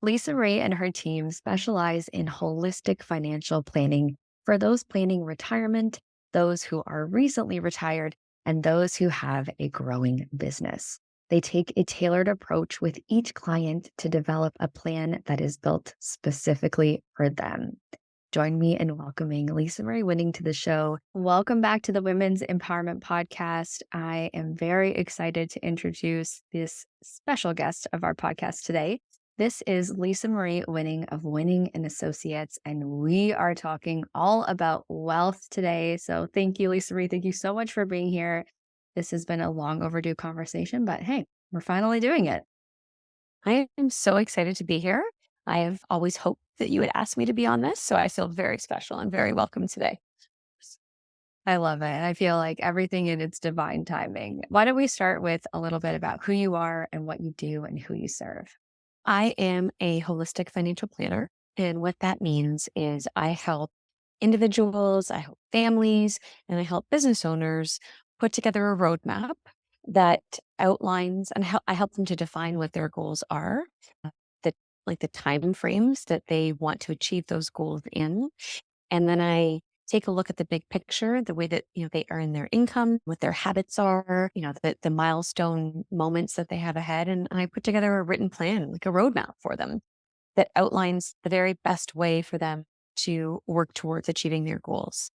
Lisa Ray and her team specialize in holistic financial planning for those planning retirement, those who are recently retired, and those who have a growing business. They take a tailored approach with each client to develop a plan that is built specifically for them. Join me in welcoming Lisa Marie Winning to the show. Welcome back to the Women's Empowerment Podcast. I am very excited to introduce this special guest of our podcast today. This is Lisa Marie Winning of Winning and Associates, and we are talking all about wealth today. So thank you, Lisa Marie. Thank you so much for being here. This has been a long overdue conversation, but hey, we're finally doing it. I am so excited to be here. I have always hoped that you would ask me to be on this, so I feel very special and very welcome today. I love it. I feel like everything in its divine timing. Why don't we start with a little bit about who you are and what you do and who you serve? I am a holistic financial planner, and what that means is I help individuals, I help families, and I help business owners put together a roadmap that outlines and I help them to define what their goals are, the the time frames that they want to achieve those goals in. And then I take a look at the big picture, the way that, they earn their income, what their habits are, the milestone moments that they have ahead. And I put together a written plan, like a roadmap for them that outlines the very best way for them to work towards achieving their goals.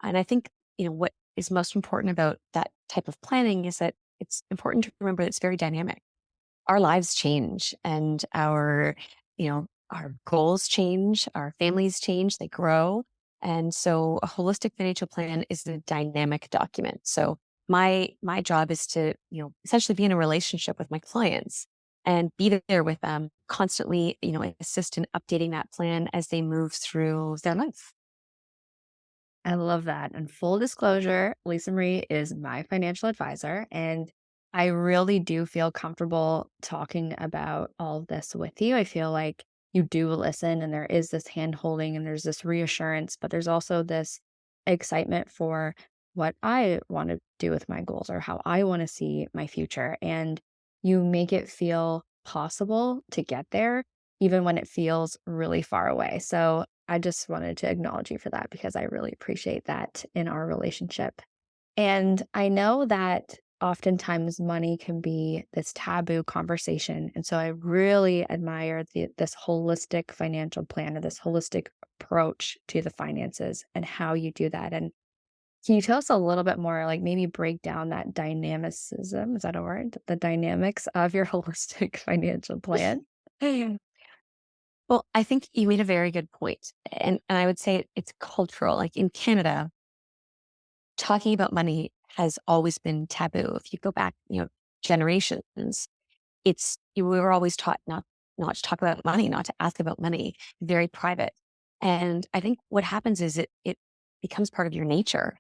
And I think, what is most important about that type of planning is that it's important to remember that it's very dynamic. Our lives change and our goals change, our families change, they grow. And so a holistic financial plan is a dynamic document. So my job is to, essentially be in a relationship with my clients and be there with them constantly, assist in updating that plan as they move through their life. I love that. And full disclosure, Lisa Marie is my financial advisor. And I really do feel comfortable talking about all of this with you. I feel like you do listen and there is this hand holding and there's this reassurance, but there's also this excitement for what I want to do with my goals or how I want to see my future. And you make it feel possible to get there, even when it feels really far away. So I just wanted to acknowledge you for that because I really appreciate that in our relationship. And I know that oftentimes money can be this taboo conversation. And so I really admire this holistic financial plan or this holistic approach to the finances and how you do that. And can you tell us a little bit more, like maybe break down that dynamicism? Is that a word? The dynamics of your holistic financial plan? Well, I think you made a very good point. And I would say it's cultural. Like in Canada, talking about money has always been taboo. If you go back, generations, we were always taught not to talk about money, not to ask about money, very private. And I think what happens is it becomes part of your nature.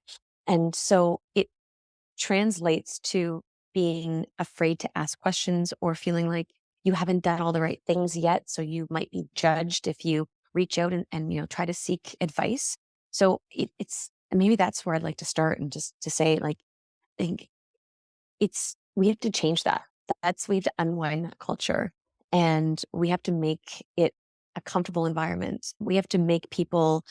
And so it translates to being afraid to ask questions or feeling like you haven't done all the right things yet. So you might be judged if you reach out and try to seek advice. So it's and maybe that's where I'd like to start and just to say, like, I think we have to change that. We have to unwind that culture and we have to make it a comfortable environment. We have to make people,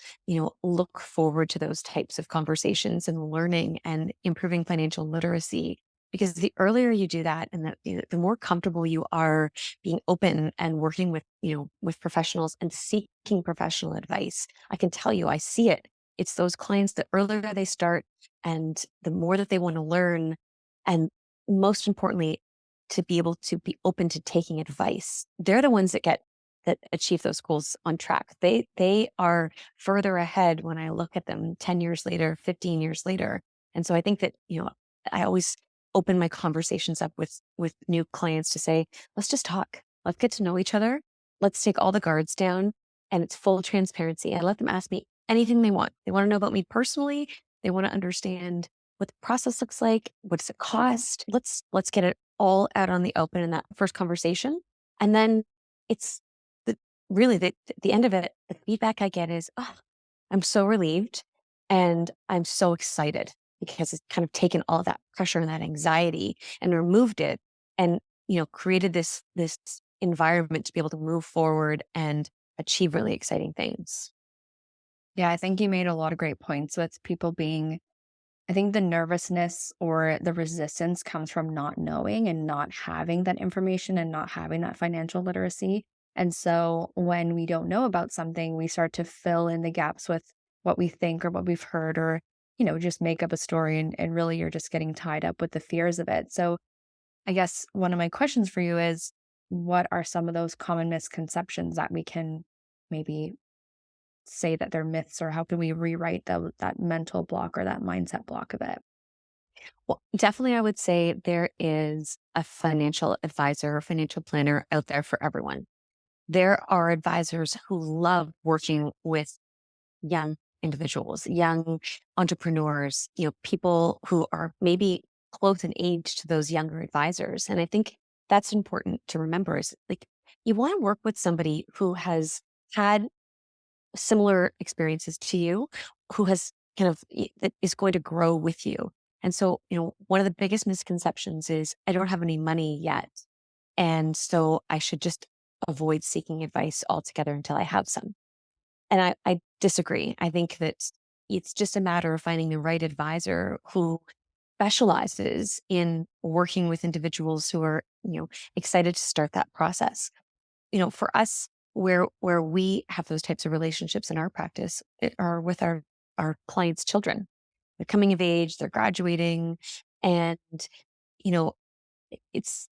look forward to those types of conversations and learning and improving financial literacy. Because the earlier you do that and the more comfortable you are being open and working with professionals and seeking professional advice. I can tell you, I see it. It's those clients, the earlier they start and the more that they want to learn, and most importantly, to be able to be open to taking advice. They're the ones that achieve those goals on track. They are further ahead when I look at them 10 years later, 15 years later. And so I think that, I always open my conversations up with new clients to say, let's just talk. Let's get to know each other. Let's take all the guards down and it's full transparency. I let them ask me anything they want. They want to know about me personally. They want to understand what the process looks like. What does it cost? Let's get it all out on the open in that first conversation. And then it's the really the end of it, the feedback I get is, oh, I'm so relieved and I'm so excited because it's kind of taken all that pressure and that anxiety and removed it and, created this environment to be able to move forward and achieve really exciting things. Yeah, I think you made a lot of great points with people being I think the nervousness or the resistance comes from not knowing and not having that information and not having that financial literacy. And so when we don't know about something, we start to fill in the gaps with what we think or what we've heard or, just make up a story and really you're just getting tied up with the fears of it. So I guess one of my questions for you is what are some of those common misconceptions that we can maybe say that they're myths or how can we rewrite that mental block or that mindset block of it? Well, definitely, I would say there is a financial advisor or financial planner out there for everyone. There are advisors who love working with young individuals, young entrepreneurs, people who are maybe close in age to those younger advisors. And I think that's important to remember is like you want to work with somebody who has had similar experiences to you, who has that is going to grow with you. And so, one of the biggest misconceptions is I don't have any money yet. And so I should just avoid seeking advice altogether until I have some. And I disagree. I think that it's just a matter of finding the right advisor who specializes in working with individuals who are, excited to start that process. For us, where we have those types of relationships in our practice are with our clients' children. They're coming of age, they're graduating, and you know, it's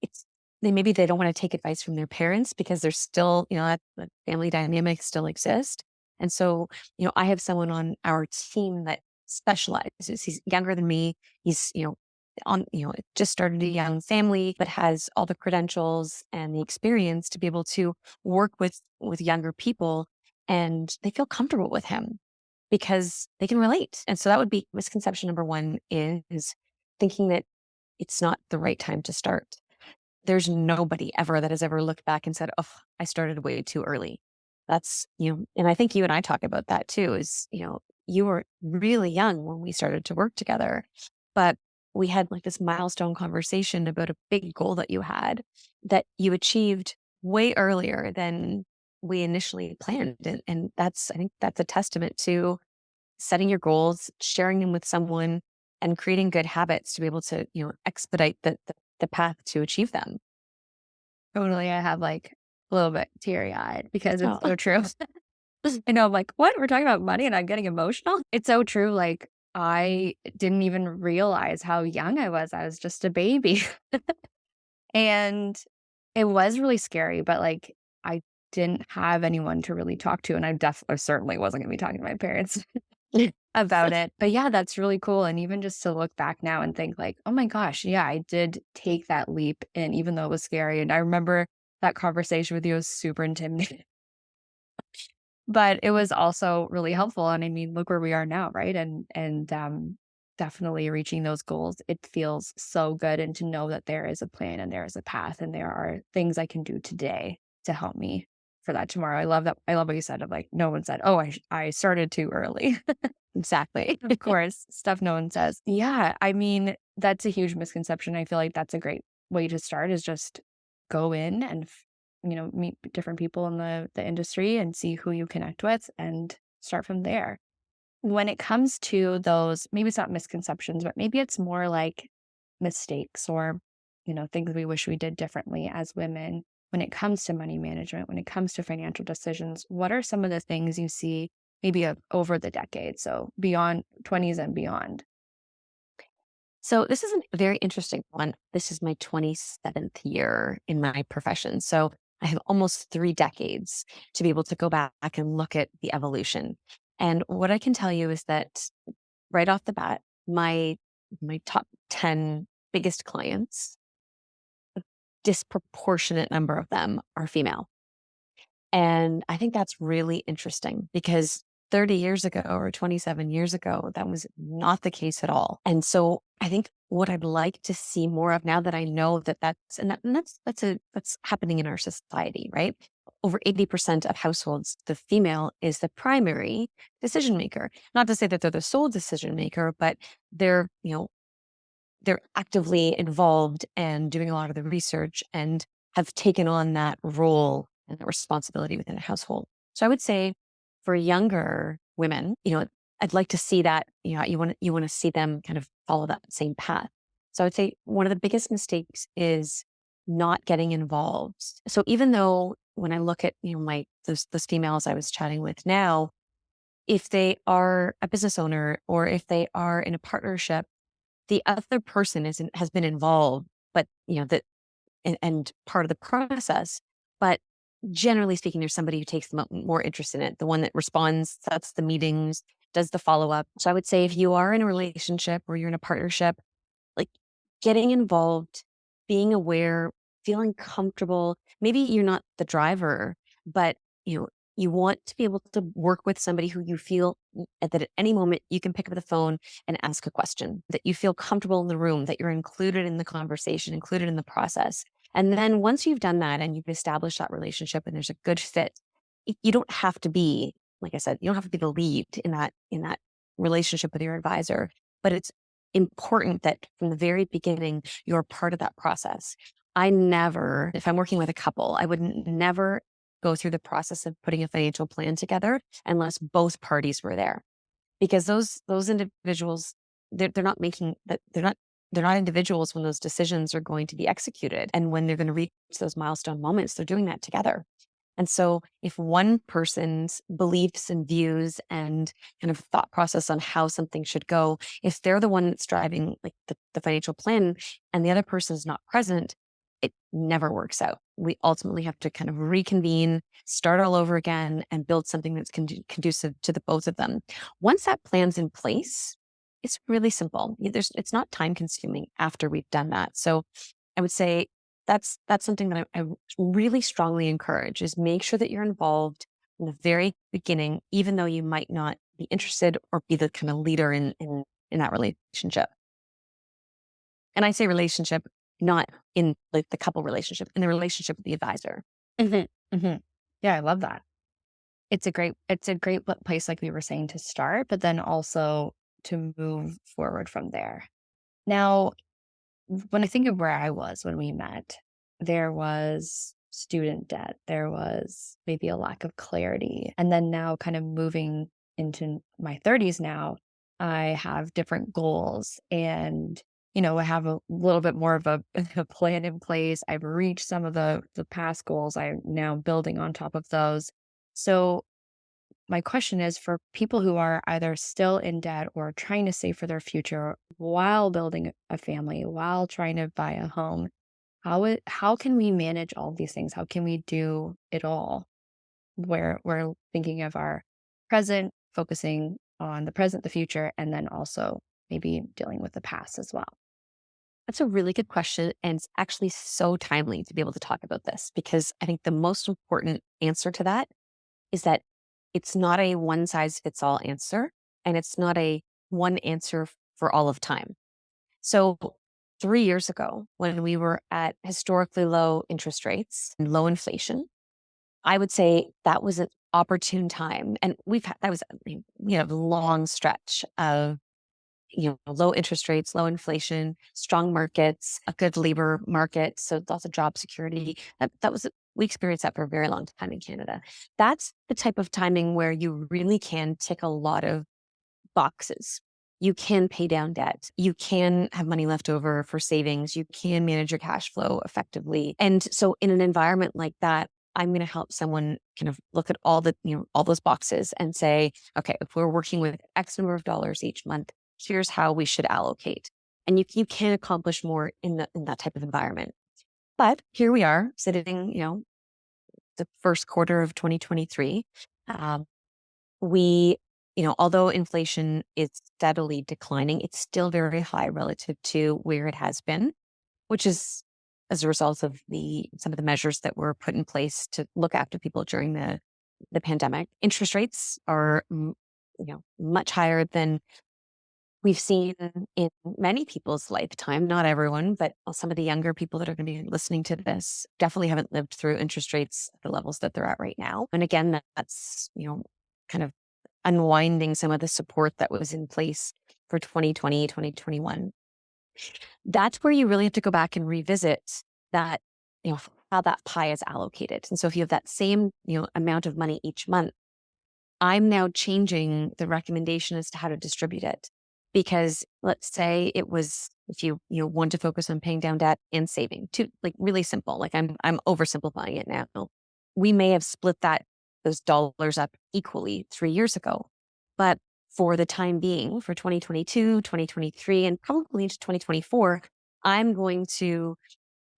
it's they don't wanna take advice from their parents because they're still, that family dynamic still exist. And so, I have someone on our team that specializes. He's younger than me. He's, just started a young family, but has all the credentials and the experience to be able to work with younger people, and they feel comfortable with him because they can relate. And so that would be misconception number 1 is thinking that it's not the right time to start. There's nobody ever that has ever looked back and said, "Oh, I started way too early." That's, and I think you and I talk about that too, is, you were really young when we started to work together, but we had like this milestone conversation about a big goal that you had that you achieved way earlier than we initially planned. And I think that's a testament to setting your goals, sharing them with someone, and creating good habits to be able to, expedite the path to achieve them. Totally, I have, like, a little bit teary-eyed because it's Oh, so true. I know, I'm like, "What? We're talking about money and I'm getting emotional?" It's so true, like, I didn't even realize how young I was just a baby, and it was really scary, but, like, I didn't have anyone to really talk to, and I certainly wasn't gonna be talking to my parents about it. But, yeah, that's really cool, and even just to look back now and think like, "Oh my gosh, yeah, I did take that leap," and even though it was scary, and I remember that conversation with you was super intimidating. But it was also really helpful, and I mean, look where we are now, right? And definitely reaching those goals, it feels so good, and to know that there is a plan and there is a path and there are things I can do today to help me for that tomorrow. I love what you said of, like, no one said, "Oh, I started too early." exactly. Of course, stuff no one says. Yeah, I mean, that's a huge misconception. I feel like that's a great way to start is just go in and meet different people in the industry and see who you connect with and start from there. When it comes to those, maybe it's not misconceptions, but maybe it's more like mistakes or, things we wish we did differently as women when it comes to money management, when it comes to financial decisions. What are some of the things you see maybe over the decade? So beyond 20s and beyond. So this is a very interesting one. This is my 27th year in my profession. So I have almost 3 decades to be able to go back and look at the evolution. And what I can tell you is that right off the bat, my top 10 biggest clients, disproportionate number of them are female. And I think that's really interesting because 30 years ago or 27 years ago, that was not the case at all. And so I think what I'd like to see more of now that I know that that's happening in our society, right? Over 80% of households, the female is the primary decision maker. Not to say that they're the sole decision maker, but they're, they're actively involved and doing a lot of the research and have taken on that role and that responsibility within a household. So I would say for younger women, I'd like to see that, you want to see them kind of follow that same path. So I would say one of the biggest mistakes is not getting involved. So even though when I look at, my those females I was chatting with now, if they are a business owner or if they are in a partnership, the other person has been involved, but that and part of the process. But generally speaking, there's somebody who takes the more interest in it, the one that responds, sets the meetings, does the follow up. So I would say if you are in a relationship or you're in a partnership, like getting involved, being aware, feeling comfortable. Maybe you're not the driver, but you know, you want to be able to work with somebody who you feel that at any moment you can pick up the phone and ask a question, that you feel comfortable in the room, that you're included in the conversation, included in the process. And then once you've done that and you've established that relationship and there's a good fit, you don't have to be, like I said, you don't have to be the lead in that relationship with your advisor, but it's important that from the very beginning, you're part of that process. I never, if I'm working with a couple, I would never go through the process of putting a financial plan together unless both parties were there. Because those individuals, they're not making that they're not individuals when those decisions are going to be executed. And when they're going to reach those milestone moments, they're doing that together. And so if one person's beliefs and views and kind of thought process on how something should go, if they're the one that's driving like the financial plan and the other person is not present, it never works out. We ultimately have to kind of reconvene, start all over again, and build something that's conducive to the both of them. Once that plan's in place, it's really simple. It's not time consuming after we've done that. So I would say that's something that I really strongly encourage is make sure that you're involved in the very beginning, even though you might not be interested or be the kind of leader in that relationship. And I say relationship, not in like the couple relationship, in the relationship with the advisor. Mhm, mhm. Yeah, I love that. It's a great place, like we were saying, to start, but then also to move forward from there. Now, when I think of where I was when we met, there was student debt, there was maybe a lack of clarity. And then now, kind of moving into my 30s now, I have different goals and I have a little bit more of a, a plan in place. I've reached some of the past goals. I'm now building on top of those. So my question is for people who are either still in debt or trying to save for their future while building a family, while trying to buy a home, how can we manage all of these things? How can we do it all? Where we're thinking of our present, focusing on the present, the future, and then also maybe dealing with the past as well. That's a really good question. And it's actually so timely to be able to talk about this because I think the most important answer to that is that it's not a one size fits all answer and it's not a one answer for all of time. So 3 years ago, when we were at historically low interest rates and low inflation, I would say that was an opportune time. And we've had that was a long stretch of low interest rates, low inflation, strong markets, a good labor market, so lots of job security. We experienced that for a very long time in Canada. That's the type of timing where you really can tick a lot of boxes. You can pay down debt. You can have money left over for savings. You can manage your cash flow effectively. And so in an environment like that, I'm going to help someone kind of look at all those boxes and say, okay, if we're working with X number of dollars each month, here's how we should allocate. And you can accomplish more in that type of environment. But here we are sitting, the first quarter of 2023. Um, we, although inflation is steadily declining, it's still very high relative to where it has been, which is as a result of some of the measures that were put in place to look after people during the pandemic. Interest rates are, much higher than we've seen in many people's lifetime. Not everyone, but some of the younger people that are going to be listening to this definitely haven't lived through interest rates at the levels that they're at right now. And again, that's, kind of unwinding some of the support that was in place for 2020, 2021. That's where you really have to go back and revisit that, how that pie is allocated. And so if you have that same, amount of money each month, I'm now changing the recommendation as to how to distribute it. Because let's say it was if you want to focus on paying down debt and saving, to like really simple. Like I'm oversimplifying it now. We may have split those dollars up equally 3 years ago. But for the time being, for 2022, 2023, and probably into 2024, I'm going to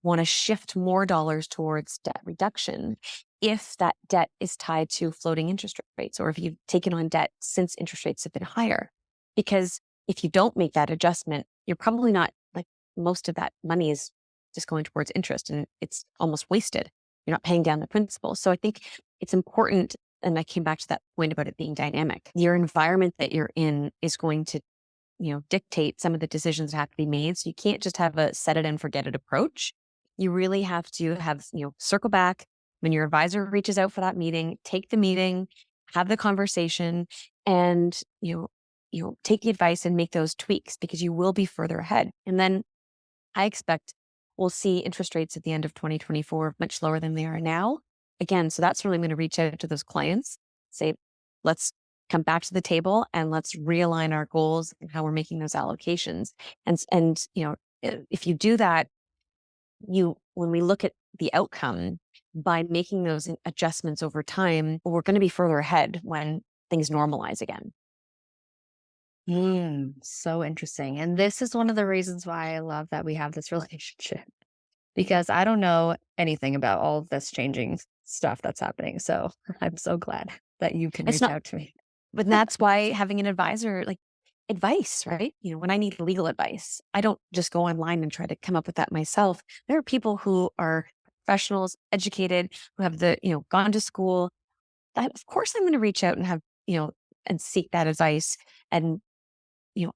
want to shift more dollars towards debt reduction if that debt is tied to floating interest rates or if you've taken on debt since interest rates have been higher. Because if you don't make that adjustment, you're probably not like most of that money is just going towards interest and it's almost wasted. You're not paying down the principal. So I think it's important. And I came back to that point about it being dynamic. Your environment that you're in is going to dictate some of the decisions that have to be made. So you can't just have a set it and forget it approach. You really have to have, circle back when your advisor reaches out for that meeting, take the meeting, have the conversation, and, take the advice and make those tweaks because you will be further ahead. And then I expect we'll see interest rates at the end of 2024 much lower than they are now. Again, so that's really going to reach out to those clients, say, let's come back to the table and let's realign our goals and how we're making those allocations. And if you do that, when we look at the outcome by making those adjustments over time, we're going to be further ahead when things normalize again. So interesting. And this is one of the reasons why I love that we have this relationship because I don't know anything about all of this changing stuff that's happening. So I'm so glad that you can It's reach not, out to me. but that's why having an advisor, like advice, right? When I need legal advice, I don't just go online and try to come up with that myself. There are people who are professionals, educated, who have gone to school. That of course I'm going to reach out and have, and seek that advice. And,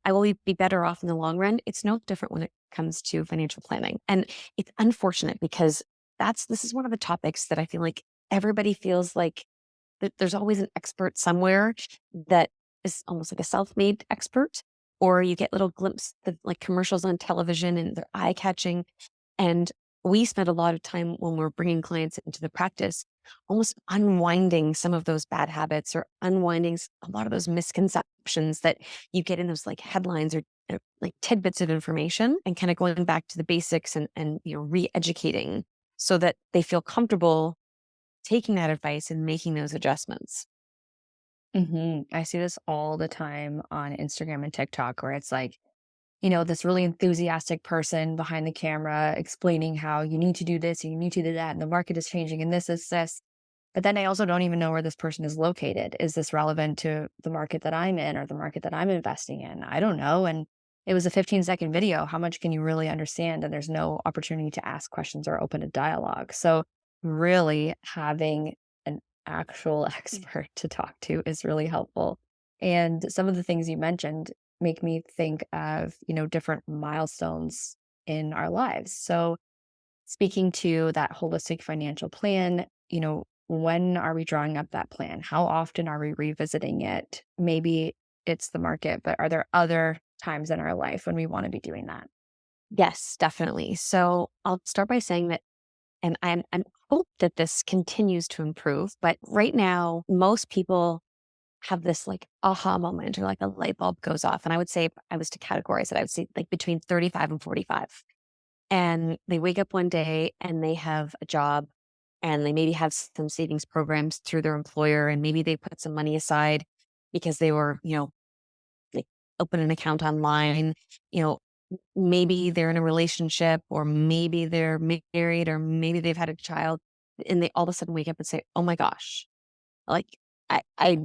I will be better off in the long run. It's no different when it comes to financial planning. And it's unfortunate because this is one of the topics that I feel like everybody feels like there's always an expert somewhere that is almost like a self-made expert, or you get little glimpses of like commercials on television and they're eye-catching. And we spend a lot of time when we're bringing clients into the practice, almost unwinding some of those bad habits or unwinding a lot of those misconceptions that you get in those like headlines or like tidbits of information and kind of going back to the basics and re-educating so that they feel comfortable taking that advice and making those adjustments. I see this all the time on Instagram and TikTok where it's like, this really enthusiastic person behind the camera explaining how you need to do this, and you need to do that, and the market is changing, and this is this. But then I also don't even know where this person is located. Is this relevant to the market that I'm in or the market that I'm investing in? I don't know. And it was a 15-second video. How much can you really understand? And there's no opportunity to ask questions or open a dialogue. So, really having an actual expert to talk to is really helpful. And some of the things you mentioned make me think of, different milestones in our lives. So, speaking to that holistic financial plan, when are we drawing up that plan? How often are we revisiting it? Maybe it's the market, but are there other times in our life when we want to be doing that? Yes, definitely. So I'll start by saying that, and I'm hope that this continues to improve. But right now, most people have this like aha moment or like a light bulb goes off. And I would say, if I was to categorize it, I would say like between 35 and 45. And they wake up one day and they have a job and they maybe have some savings programs through their employer. And maybe they put some money aside because they were, like open an account online, you know, maybe they're in a relationship or maybe they're married or maybe they've had a child and they all of a sudden wake up and say, "Oh my gosh, like I, I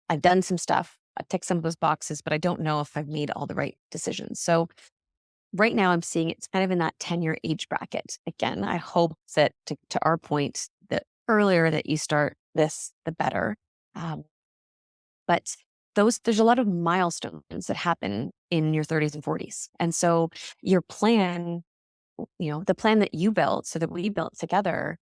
I've done some stuff. I ticked some of those boxes, but I don't know if I've made all the right decisions." So right now I'm seeing it's kind of in that 10-year age bracket. Again, I hope that to our point, the earlier that you start this, the better. Um, but there's a lot of milestones that happen in your 30s and 40s. And so your plan, the plan that you built, so that we built together,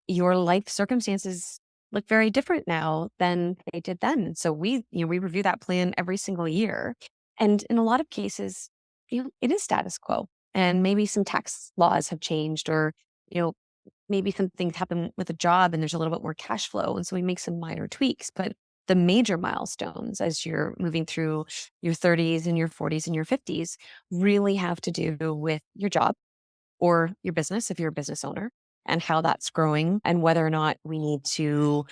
your life circumstances look very different now than they did then. And so we review that plan every single year. And in a lot of cases, it is status quo. And maybe some tax laws have changed or, you know, maybe some things happen with a job and there's a little bit more cash flow. And so we make some minor tweaks. But the major milestones as you're moving through your 30s and your 40s and your 50s really have to do with your job or your business if you're a business owner and how that's growing and whether or not we need to,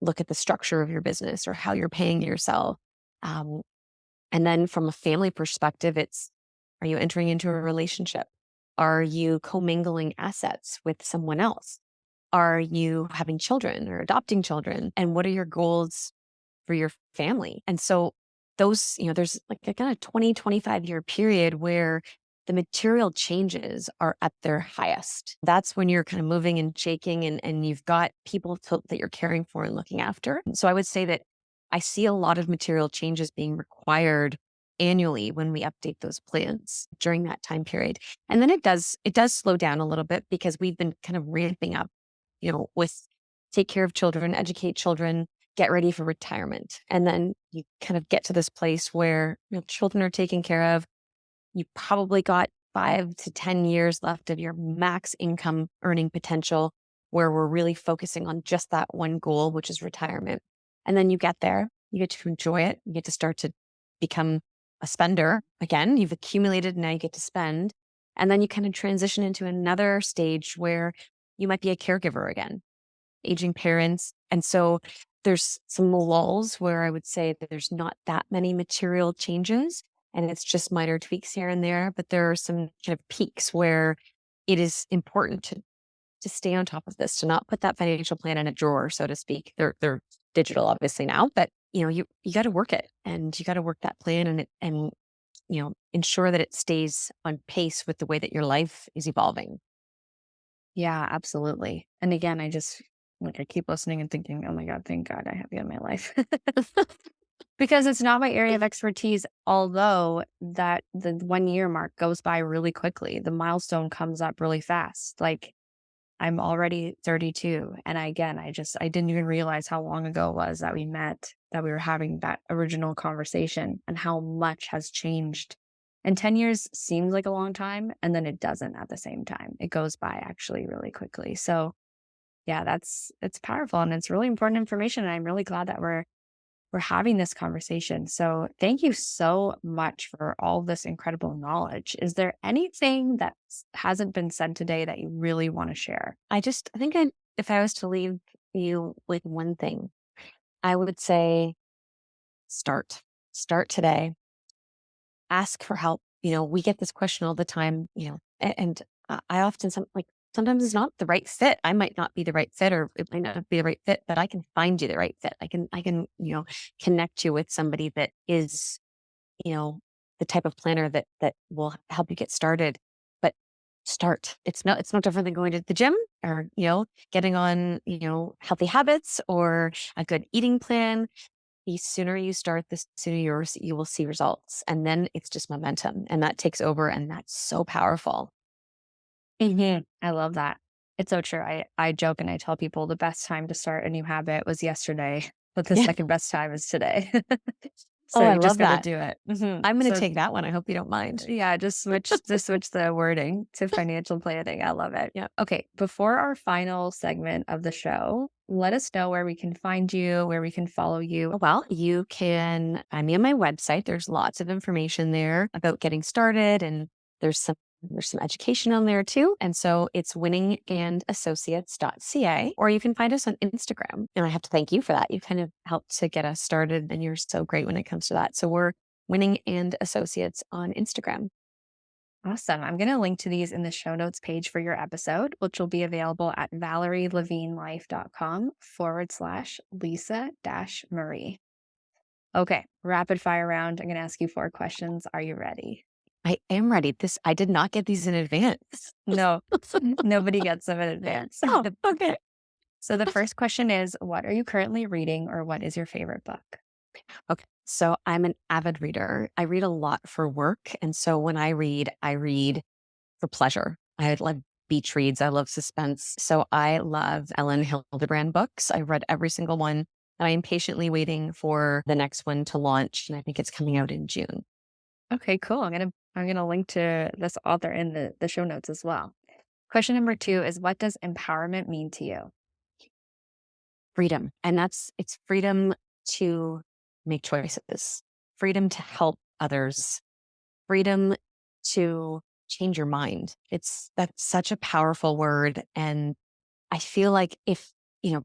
look at the structure of your business or how you're paying yourself. Um, and then from a family perspective, it's, are you entering into a relationship? Are you commingling assets with someone else? Are you having children or adopting children? And what are your goals for your family? And so those, there's like a kind of 20-25 year period where the material changes are at their highest. That's when you're kind of moving and shaking and you've got people that you're caring for and looking after. So I would say that I see a lot of material changes being required annually when we update those plans during that time period. And then it does slow down a little bit because we've been kind of ramping up, with take care of children, educate children, get ready for retirement. And then you kind of get to this place where children are taken care of. You probably got 5 to 10 years left of your max income earning potential where we're really focusing on just that one goal, which is retirement. And then you get there, you get to enjoy it. You get to start to become a spender again. You've accumulated, now you get to spend. And then you kind of transition into another stage where you might be a caregiver again, aging parents. And so there's some lulls where I would say that there's not that many material changes and it's just minor tweaks here and there. But there are some kind of peaks where it is important to stay on top of this, to not put that financial plan in a drawer, so to speak. They're digital obviously now, but you got to work it and you got to work that plan and ensure that it stays on pace with the way that your life is evolving. Yeah, absolutely. And again, I just like I keep listening and thinking, "Oh my god, thank God I have you in my life." Because it's not my area of expertise, although that the 1 year mark goes by really quickly. The milestone comes up really fast. Like I'm already 32. And I didn't even realize how long ago it was that we met, that we were having that original conversation and how much has changed. And 10 years seems like a long time. And then it doesn't at the same time. It goes by actually really quickly. So yeah, it's powerful and it's really important information. And I'm really glad that we're having this conversation. So thank you so much for all this incredible knowledge. Is there anything that hasn't been said today that you really want to share? I think if I was to leave you with one thing, I would say start. Start today. Ask for help. We get this question all the time, and I often sometimes it's not the right fit. I might not be the right fit or it might not be the right fit, but I can find you the right fit. I can, connect you with somebody that is, you know, the type of planner that will help you get started. But start. It's no different than going to the gym or, getting on, healthy habits or a good eating plan. The sooner you start, the sooner you will see results. And then it's just momentum and that takes over. And that's so powerful. I love that. It's so true. I joke and I tell people the best time to start a new habit was yesterday, but the Yeah. second best time is today. Oh, So I you just love got to that. do it. I'm going to So take that one. I hope you don't mind. yeah, just switch the wording to financial planning. I love it. Yeah. Okay, before our final segment of the show, let us know where we can find you, where we can follow you. Well, you can find me on my website. There's lots of information there about getting started and there's some there's some education on there too. And so it's winningandassociates.ca or you can find us on Instagram. And I have to thank you for that. You kind of helped to get us started and you're so great when it comes to that. So we're Winning and Associates on Instagram. Awesome. I'm going to link to these in the show notes page for your episode, which will be available at ValerieLevineLife.com/Lisa Marie. Okay, rapid fire round. I'm going to ask you 4 questions. Are you ready? I am ready. I did not get these in advance. No, nobody gets them in advance. Oh, okay. So the first question is, what are you currently reading or what is your favorite book? Okay. So I'm an avid reader. I read a lot for work. And so when I read for pleasure. I love beach reads. I love suspense. So I love Ellen Hildebrand books. I've read every single one. And I am patiently waiting for the next one to launch. And I think it's coming out in June. Okay, cool. I'm gonna link to this author in the show notes as well. Question number 2 is what does empowerment mean to you? Freedom. And it's freedom to make choices, freedom to help others, freedom to change your mind. That's such a powerful word. And I feel like if,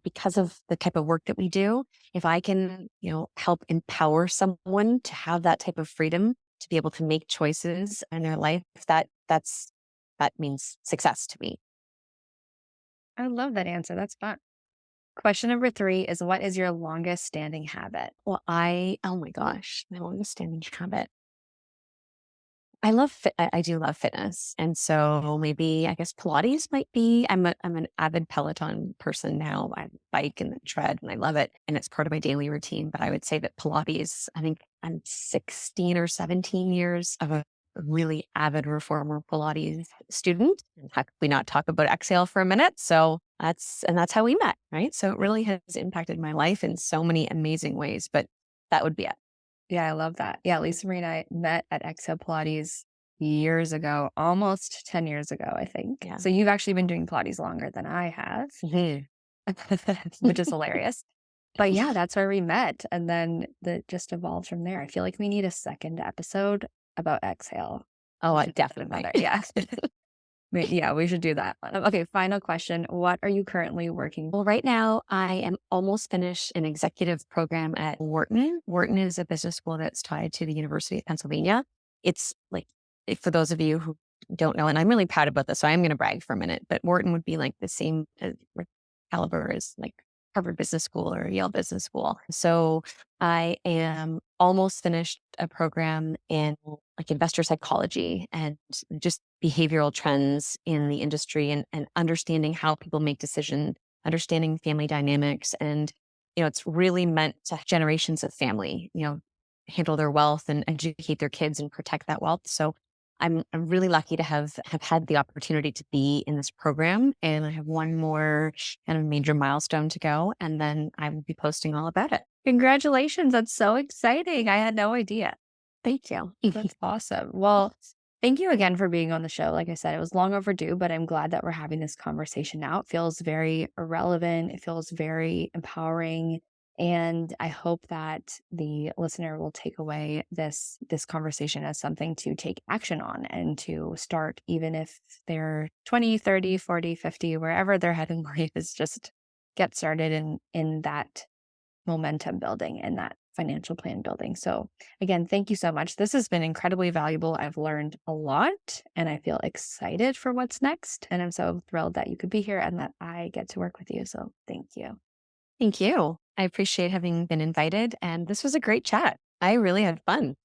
because of the type of work that we do, if I can, help empower someone to have that type of freedom to be able to make choices in their life, that means success to me. I love that answer. That's fun. Question number 3 is what is your longest standing habit? Well, oh my gosh, my longest standing habit. I do love fitness, and so maybe I guess Pilates might be. I'm an avid Peloton person now. I bike and then tread, and I love it, and it's part of my daily routine. But I would say that Pilates. I think I'm 16 or 17 years of a really avid reformer Pilates student. And how could we not talk about exhale for a minute? So that's how we met, right? So it really has impacted my life in so many amazing ways. But that would be it. Yeah, I love that. Yeah, Lisa Marie and I met at Exhale Pilates years ago, almost 10 years ago, I think. Yeah. So you've actually been doing Pilates longer than I have, Mhm. which is hilarious. But yeah, that's where we met. And then that just evolved from there. I feel like we need a second episode about Exhale. Oh, We I should put that definitely. together. Yeah. Yeah, we should do that one. Okay, final question. What are you currently working? Well, right now, I am almost finished an executive program at Wharton. Wharton is a business school that's tied to the University of Pennsylvania. It's like, for those of you who don't know, and I'm really proud about this, so I'm going to brag for a minute, but Wharton would be like the same caliber as like Harvard Business School or Yale Business School. So I am almost finished a program in like investor psychology and just behavioral trends in the industry and understanding how people make decisions, understanding family dynamics. And, it's really meant to generations of family, handle their wealth and educate their kids and protect that wealth. So I'm really lucky to have had the opportunity to be in this program, and I have one more kind of major milestone to go, and then I will be posting all about it. Congratulations. That's so exciting. I had no idea. Thank you. That's awesome. Well, thank you again for being on the show. Like I said, it was long overdue, but I'm glad that we're having this conversation now. It feels very relevant. It feels very empowering. And I hope that the listener will take away this conversation as something to take action on and to start, even if they're 20, 30, 40, 50, wherever they're heading in life is just get started in that momentum building and that financial plan building. So, again, thank you so much. This has been incredibly valuable. I've learned a lot and I feel excited for what's next. And I'm so thrilled that you could be here and that I get to work with you. So, thank you. Thank you. I appreciate having been invited, and this was a great chat. I really had fun.